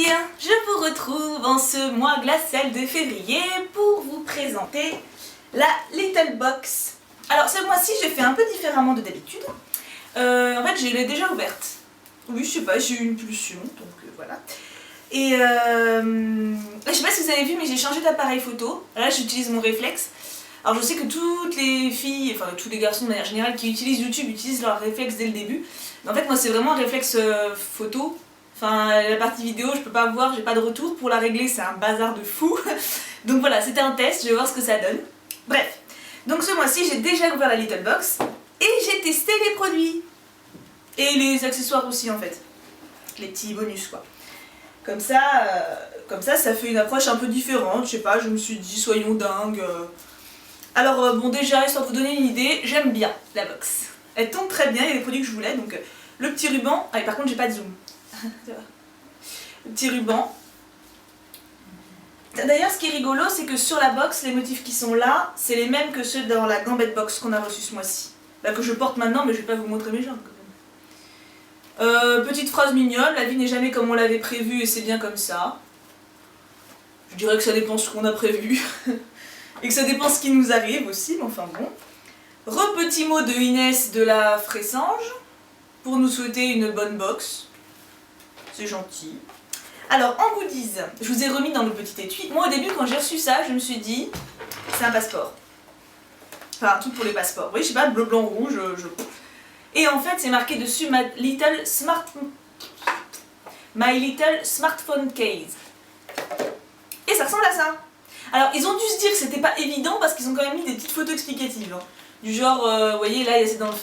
filles, je vous retrouve en ce mois glacial de février pour vous présenter la Little Box. Alors ce mois-ci j'ai fait un peu différemment de d'habitude. En fait je l'ai déjà ouverte. Oui, je sais pas, j'ai eu une pulsion, donc voilà. Et je sais pas si vous avez vu, mais j'ai changé d'appareil photo. Là j'utilise mon réflexe. Alors je sais que toutes les filles, enfin tous les garçons de manière générale qui utilisent YouTube utilisent leur réflexe dès le début. Mais en fait moi c'est vraiment un réflexe photo. Enfin la partie vidéo je peux pas voir, j'ai pas de retour. Pour la régler c'est un bazar de fou. Donc voilà, c'était un test, je vais voir ce que ça donne. Bref, donc ce mois-ci j'ai déjà ouvert la Little Box et j'ai testé les produits. Et les accessoires aussi en fait. Les petits bonus quoi. Comme ça, ça fait une approche un peu différente, je sais pas, je me suis dit soyons dingues. Alors bon déjà, histoire de vous donner une idée, j'aime bien la box. Elle tombe très bien, il y a les produits que je voulais, donc le petit ruban, ah, par contre j'ai pas de zoom. Le petit ruban. D'ailleurs ce qui est rigolo c'est que sur la box, les motifs qui sont là, c'est les mêmes que ceux dans la gambette box qu'on a reçu ce mois-ci. Là que je porte maintenant mais je vais pas vous montrer mes jambes quand même. Petite phrase mignonne, la vie n'est jamais comme on l'avait prévu et c'est bien comme ça. Je dirais que ça dépend ce qu'on a prévu. Et que ça dépend ce qui nous arrive aussi, mais enfin bon. Petit mot de Inès de la Fressange pour nous souhaiter une bonne box. C'est gentil. Alors en goodies, je vous ai remis dans le petit étui. Moi au début quand j'ai reçu ça, je me suis dit c'est un passeport. Enfin un truc pour les passeports. Oui, je sais pas, bleu, blanc, rouge, Et en fait c'est marqué dessus My Little Smartphone Case. Et ça ressemble à ça. Alors ils ont dû se dire que c'était pas évident parce qu'ils ont quand même mis des petites photos explicatives. Hein. Du genre, vous voyez, là,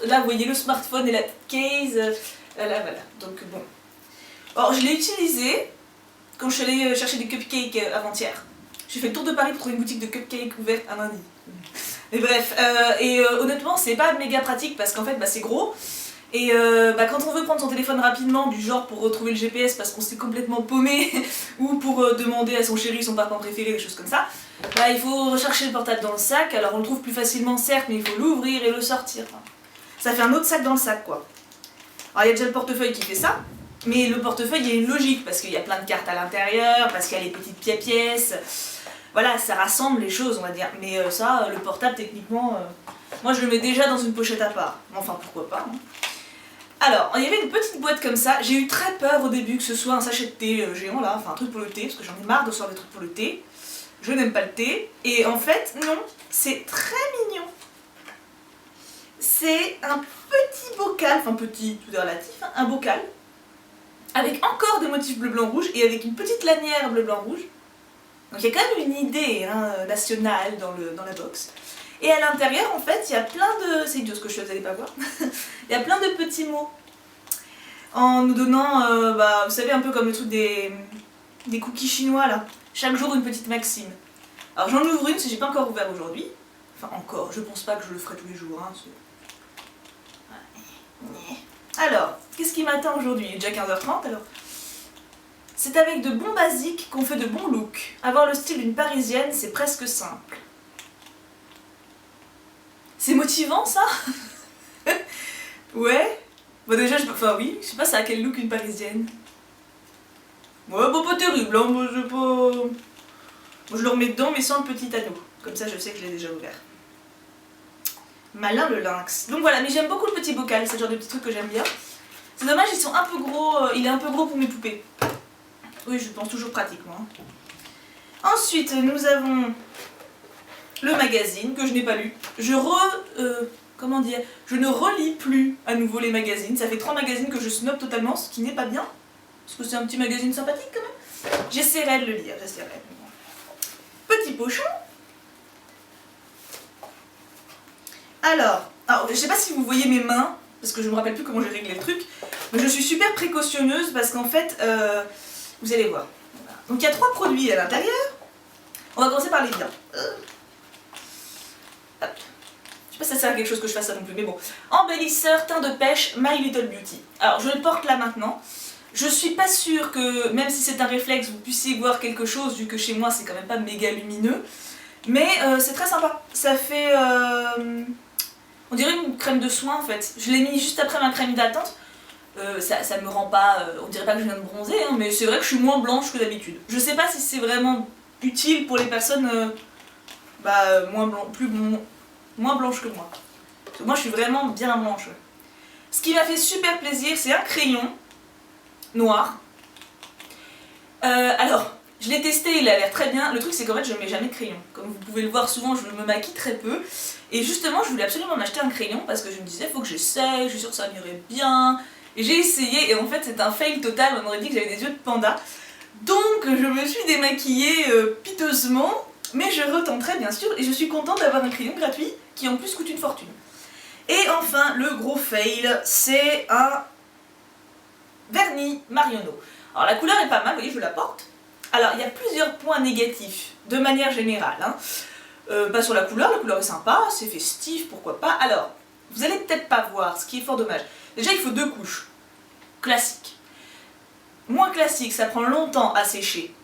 là vous voyez le smartphone et la case. Là voilà, donc bon. Alors je l'ai utilisé quand je suis allée chercher des cupcakes avant-hier. J'ai fait le tour de Paris pour trouver une boutique de cupcakes ouverte un lundi. Mais bref, honnêtement c'est pas méga pratique parce qu'en fait c'est gros. Et quand on veut prendre son téléphone rapidement, du genre pour retrouver le GPS parce qu'on s'est complètement paumé, ou pour demander à son chéri son parpaing préféré, des choses comme ça, il faut rechercher le portable dans le sac. Alors on le trouve plus facilement certes, mais il faut l'ouvrir et le sortir. Enfin, ça fait un autre sac dans le sac quoi. Alors il y a déjà le portefeuille qui fait ça, mais le portefeuille il y a une logique parce qu'il y a plein de cartes à l'intérieur, parce qu'il y a les petites pièces. Voilà, ça rassemble les choses on va dire. Mais ça, le portable techniquement, moi je le mets déjà dans une pochette à part. Enfin pourquoi pas. Hein. Alors, il y avait une petite boîte comme ça, j'ai eu très peur au début que ce soit un sachet de thé géant là, enfin un truc pour le thé, parce que j'en ai marre de recevoir des trucs pour le thé. Je n'aime pas le thé, et en fait, non, c'est très mignon. C'est un petit bocal, enfin petit, tout est relatif, hein, un bocal, avec encore des motifs bleu, blanc, rouge, et avec une petite lanière bleu, blanc, rouge. Donc il y a quand même une idée hein, nationale dans la box. Et à l'intérieur, en fait, il y a plein de... C'est idiot ce que je fais, vous n'allez pas voir. Il y a plein de petits mots. En nous donnant, vous savez, un peu comme le truc des cookies chinois, là. Chaque jour, une petite maxime. Alors j'en ouvre une, si j'ai pas encore ouvert aujourd'hui. Enfin, encore, je pense pas que je le ferai tous les jours. Hein, alors, qu'est-ce qui m'attend aujourd'hui? Il est déjà 15h30, alors. C'est avec de bons basiques qu'on fait de bons looks. Avoir le style d'une parisienne, c'est presque simple. C'est motivant ça? Ouais. Bon déjà, enfin oui, je sais pas c'est à quel look une parisienne. Ouais, bon pas terrible, hein, moi je pas... Moi je le remets dedans mais sans le petit anneau. Comme ça je sais que je l'ai déjà ouvert. Malin le lynx. Donc voilà, mais j'aime beaucoup le petit bocal, c'est le genre de petit truc que j'aime bien. C'est dommage, ils sont un peu gros, il est un peu gros pour mes poupées. Oui, je pense toujours pratique moi. Ensuite, nous avons... le magazine que je n'ai pas lu. Je ne relis plus à nouveau les magazines. Ça fait 3 magazines que je snob totalement, ce qui n'est pas bien. Parce que c'est un petit magazine sympathique quand même. J'essaierai de le lire, j'essaierai. Petit pochon. Alors, je sais pas si vous voyez mes mains, parce que je me rappelle plus comment j'ai réglé le truc. Mais je suis super précautionneuse parce qu'en fait, vous allez voir. Voilà. Donc il y a 3 produits à l'intérieur. On va commencer par les biens. Hop. Je sais pas si ça sert à quelque chose que je fasse ça non plus, mais bon. Embellisseur teint de pêche My Little Beauty. Alors je le porte là maintenant. Je suis pas sûre que, même si c'est un réflexe, vous puissiez voir quelque chose, vu que chez moi c'est quand même pas méga lumineux. Mais c'est très sympa. Ça fait... on dirait une crème de soin en fait. Je l'ai mis juste après ma crème hydratante. Ça me rend pas, on dirait pas que je viens de bronzer, hein, mais c'est vrai que je suis moins blanche que d'habitude. Je sais pas si c'est vraiment utile pour les personnes moins blanches que moi. Parce que moi je suis vraiment bien blanche. Ce qui m'a fait super plaisir, c'est un crayon noir. Alors, je l'ai testé, il a l'air très bien. Le truc c'est qu'en fait je ne mets jamais de crayon. Comme vous pouvez le voir souvent, je me maquille très peu. Et justement je voulais absolument m'acheter un crayon parce que je me disais faut que j'essaye, je suis sûre que ça m'irait bien. Et j'ai essayé et en fait c'est un fail total, on aurait dit que j'avais des yeux de panda. Donc je me suis démaquillée piteusement, mais je retenterai bien sûr et je suis contente d'avoir un crayon gratuit qui en plus coûte une fortune. Et enfin le gros fail, c'est un vernis Marionneau. Alors la couleur est pas mal, vous voyez je la porte. Alors il y a plusieurs points négatifs de manière générale. Hein. Pas sur la couleur est sympa, c'est festif, pourquoi pas. Alors, vous allez peut-être pas voir, ce qui est fort dommage. Déjà il faut 2 couches, classiques. Moins classique, ça prend longtemps à sécher.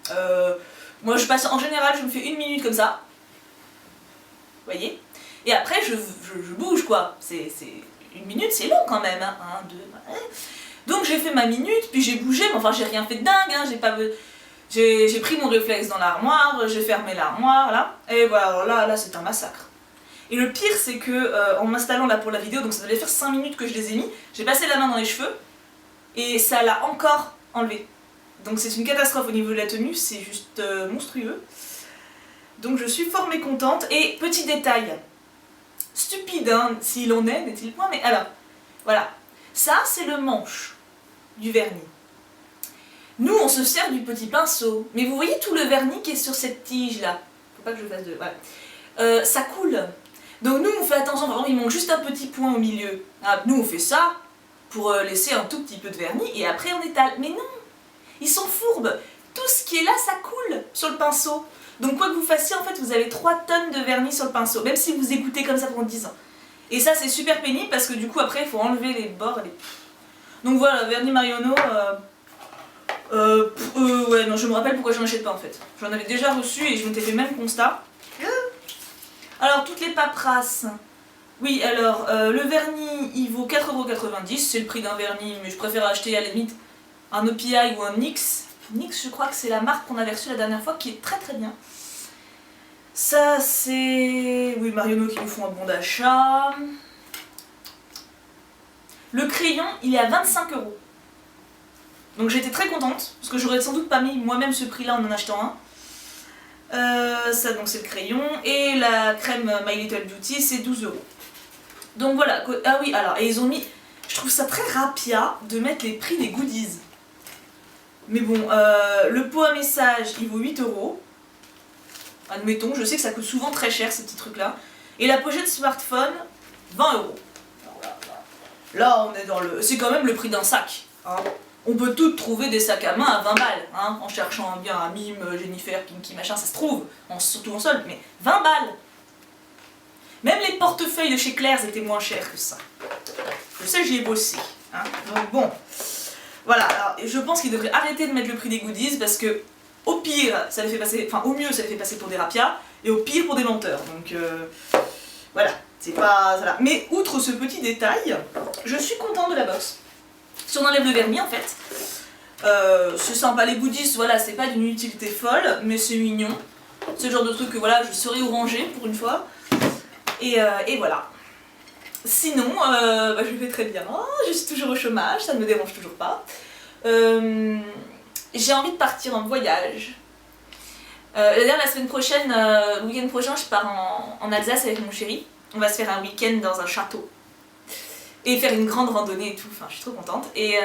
Moi je passe en général, je me fais 1 minute comme ça. Vous voyez? Et après je bouge quoi. C'est 1 minute, c'est long quand même. Hein. 1, 2, ouais. Donc j'ai fait ma minute, puis j'ai bougé, mais enfin j'ai rien fait de dingue. Hein. J'ai pris mon réflexe dans l'armoire, j'ai fermé l'armoire, là. Et voilà, alors là c'est un massacre. Et le pire c'est que en m'installant là pour la vidéo, donc ça devait faire 5 minutes que je les ai mis, j'ai passé la main dans les cheveux, et ça l'a encore enlevé. Donc c'est une catastrophe au niveau de la tenue, c'est juste monstrueux. Donc je suis fort mécontente. Et petit détail, stupide hein, s'il en est, n'est-il point, mais alors, voilà. Ça c'est le manche du vernis. Nous on se sert du petit pinceau, mais vous voyez tout le vernis qui est sur cette tige là. Faut pas que je fasse de... Voilà. Ça coule. Donc nous on fait attention, vraiment il manque juste un petit point au milieu. Ah, nous on fait ça pour laisser un tout petit peu de vernis et après on étale. Mais non, ils sont fourbes. Tout ce qui est là, ça coule sur le pinceau. Donc quoi que vous fassiez, en fait, vous avez 3 tonnes de vernis sur le pinceau, même si vous égouttez comme ça pendant 10 ans. Et ça, c'est super pénible parce que du coup, après, il faut enlever les bords. Donc voilà, vernis Marionneau, ouais, non, je me rappelle pourquoi j'en achète pas en fait. J'en avais déjà reçu et je m'étais fait le même constat. Alors, toutes les paperasses. Oui, alors, le vernis, il vaut 4,90 €, c'est le prix d'un vernis, mais je préfère acheter à la limite un OPI ou un NYX. NYX, je crois que c'est la marque qu'on avait reçue la dernière fois, qui est très très bien. Ça, c'est... Oui, Marionneau qui nous font un bon d'achat. Le crayon, il est à 25 €. Donc j'étais très contente, parce que j'aurais sans doute pas mis moi-même ce prix-là en achetant un. Ça, donc c'est le crayon. Et la crème My Little Beauty, c'est 12 €. Donc voilà. Ah oui, alors, et ils ont mis... Je trouve ça très rapia de mettre les prix des goodies. Mais bon, le pot à message, il vaut 8 €. Admettons, je sais que ça coûte souvent très cher ces petits trucs-là. Et la pochette smartphone, 20 €. Là, on est dans le... C'est quand même le prix d'un sac. Hein. On peut toutes trouver des sacs à main à 20 balles. Hein, en cherchant bien un mime, Jennifer, Pinky, machin, ça se trouve. Surtout en solde, mais 20 balles. Même les portefeuilles de chez Claire's étaient moins chers que ça. Je sais, j'y ai bossé. Hein. Donc bon... Voilà, alors je pense qu'ils devraient arrêter de mettre le prix des goodies parce que au pire, ça les fait passer, enfin au mieux ça les fait passer pour des rapias et au pire pour des menteurs. Donc voilà, c'est pas... Voilà. Mais outre ce petit détail, je suis contente de la box. Si on enlève le vernis en fait, c'est sympa, les goodies, voilà, c'est pas d'une utilité folle, mais c'est mignon. C'est le genre de truc que voilà, je saurais où ranger pour une fois. Et voilà. Sinon, je vais très bien, je suis toujours au chômage, ça ne me dérange toujours pas. J'ai envie de partir en voyage. D'ailleurs, la semaine prochaine, le week-end prochain, je pars en Alsace avec mon chéri. On va se faire un week-end dans un château. Et faire une grande randonnée et tout, enfin je suis trop contente. Et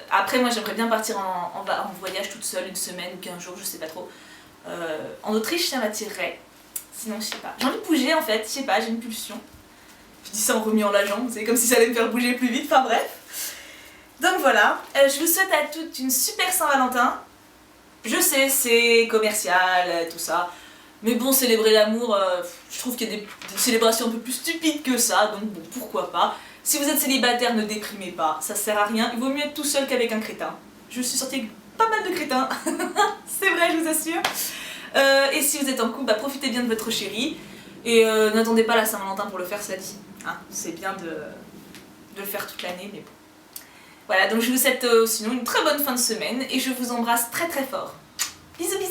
après, moi j'aimerais bien partir en voyage toute seule, 1 semaine ou 15 jours, je sais pas trop. En Autriche, ça m'attirerait. Sinon, je sais pas. J'ai envie de bouger en fait, je sais pas, j'ai une pulsion. Je dis ça en remuant la jambe, c'est comme si ça allait me faire bouger plus vite, enfin bref. Donc voilà, je vous souhaite à toutes une super Saint-Valentin. Je sais, c'est commercial, tout ça. Mais bon, célébrer l'amour, je trouve qu'il y a des célébrations un peu plus stupides que ça, donc bon, pourquoi pas. Si vous êtes célibataire, ne déprimez pas, ça sert à rien. Il vaut mieux être tout seul qu'avec un crétin. Je suis sortie avec pas mal de crétins, c'est vrai, je vous assure. Et si vous êtes en couple, profitez bien de votre chéri. Et n'attendez pas la Saint-Valentin pour le faire, cela dit. Hein, c'est bien de le faire toute l'année, mais bon. Voilà, donc je vous souhaite sinon une très bonne fin de semaine et je vous embrasse très très fort. Bisous bisous.